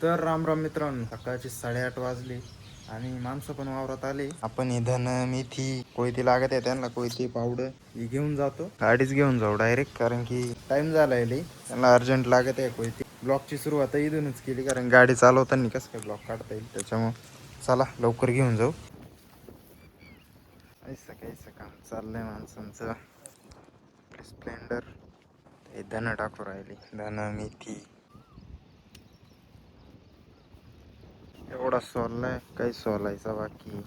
तर राम राम मित्रांनो, सकाळचे 8:30 वाजले आणि माणसं पण वावरात आले. आपण हे धन मेथी कोयती लागत आहे त्यांना, कोयती पावडर हे घेऊन जातो. गाडीच घेऊन जाऊ डायरेक्ट, कारण की टाइम झालाय लई. त्यांना अर्जंट लागत आहे कोयती. ब्लॉकची सुरुवात इथूनच केली, कारण गाडी चालवताना कसं काय ब्लॉक काढता येईल, त्याच्यामुळे चला लवकर घेऊन जाऊ. ऐसा कैसा काम चाललंय माणसांचं. स्प्लेंडर हे धन टाकू राहिले, धन मेथी एवढा सोललाय, काही सोलायचा बाकी.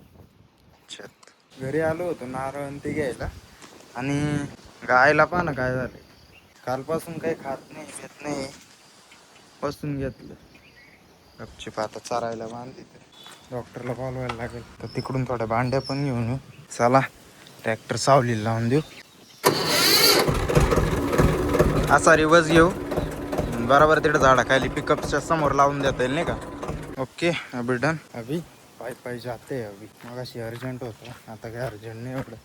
छत घरी आलो होतो नारळ आणि ते घ्यायला, आणि गायला पण ना काय झालंय, कालपासून काही खात नाही घेत नाही, बसून घेतलं गपचीप. आता चारायला बांधली तर डॉक्टरला बोलवायला लागेल, तर तिकडून थोड्या भांड्या पण घेऊन येऊ. चला ट्रॅक्टर सावलीला लावून देऊ, असा रिवर्स घेऊ बरोबर तिकडे झाडाखाली पिकअपच्या समोर लावून देता येईल नाही का. ओके अभी डन. अभी पाय पाय जाते अभी, मग अशी अर्जंट होतं, आता काय अर्जंट नाही एवढं.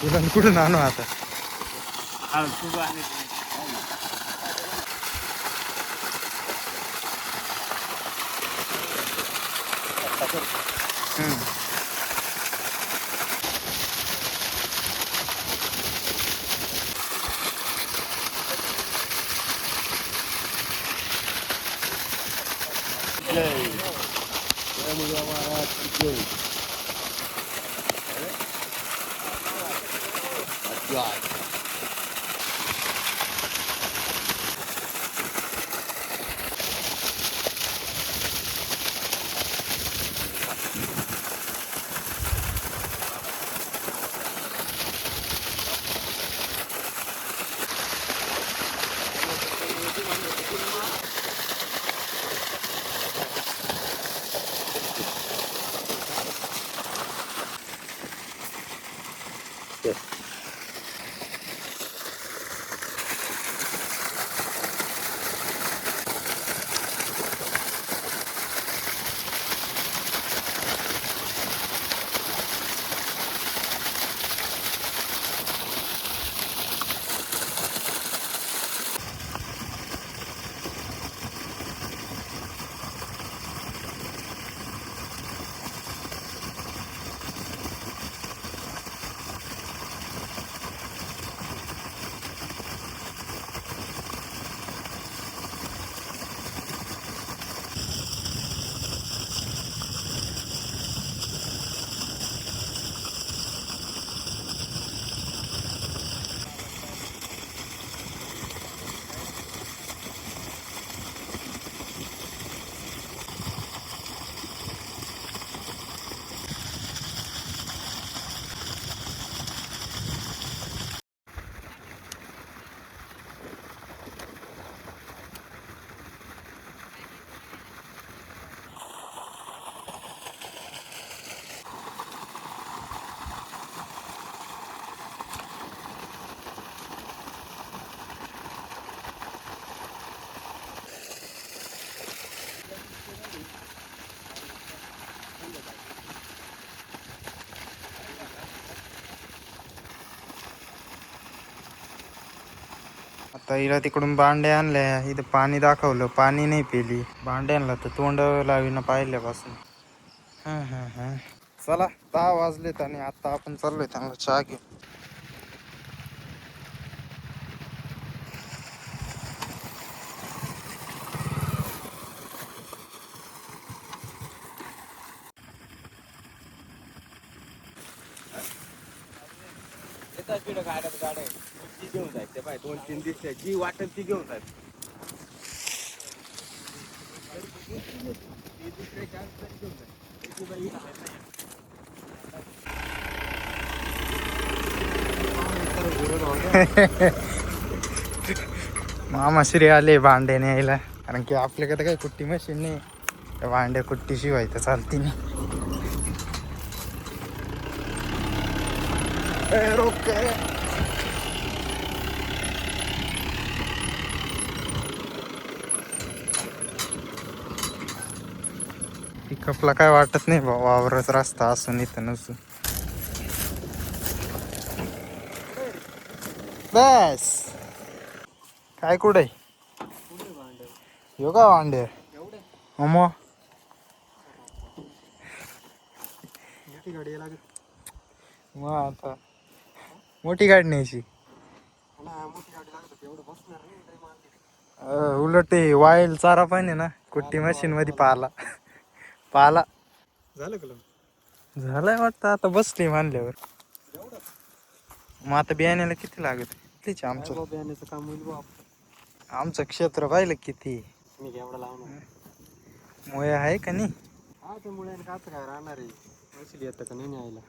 तुला कुठून आणू आता. आता हिला तिकडून भांड्या आणल्या, इथं पाणी दाखवलं, पाणी नाही पिली. भांड्यांना तर तोंड लावीना पाहिल्यापासून. चला 10 वाजलेत आणि आता आपण चाललोय त्यांना चहा घेऊ. गाड्या ती घेऊन जायचं पाय 2-3 दिवस जी वाटेल ती घेऊन जायचं. मामाश्री आले भांडे न्यायला, कारण की आपल्याकडे काही कुट्टी मशीन नाही, त्या भांड्या कुट्टी शिवाय तर चालती नाही. पिकअपला काय वाटत नाही भाऊ, वावरच रस्ता असून इथं नसून. बस काय कुठे यो का भांडे मग गाडी लागत मग आता मोठी गाडी न्यायची. मोठी गाडी लागत एवढं बसणार नाही. उलट ते वाईल चारा पण आहे ना कुट्टी मशीन मध्ये पाला पाला झालं का झालाय वाटतं. आता बसली मानल्यावर. मग आता बियाण्याला किती लागत कितीच आमचं बियाण्याचं काम होईल बा. आमचं क्षेत्र पाहिलं किती मी एवढा लावणार मोय आहे का नाही. हा ते मुळे काच काय राहणार आहे. मशीन येतं का नाही न्यायला.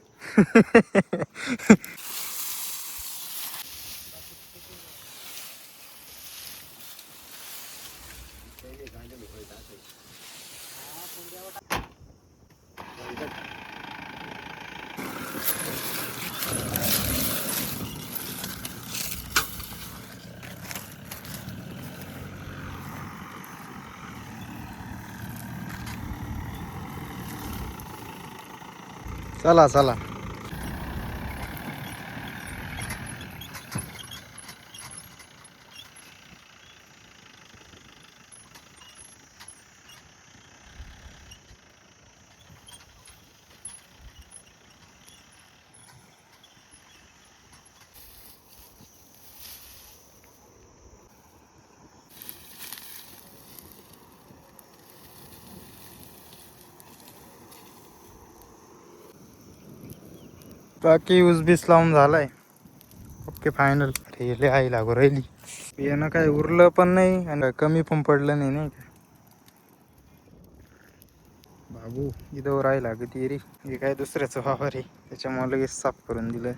चला चला बाकी ऊस बीस लावून झालाय. Okay final. रेले आई लागू राहिली. बियाणं काय उरलं पण नाही आणि कमी पण पडलं नाही नाही का. बाबू इथं राहायला लागत रे. हे काय दुसऱ्याचं वावर आहे त्याच्यामुळे लगेच साफ करून दिलं.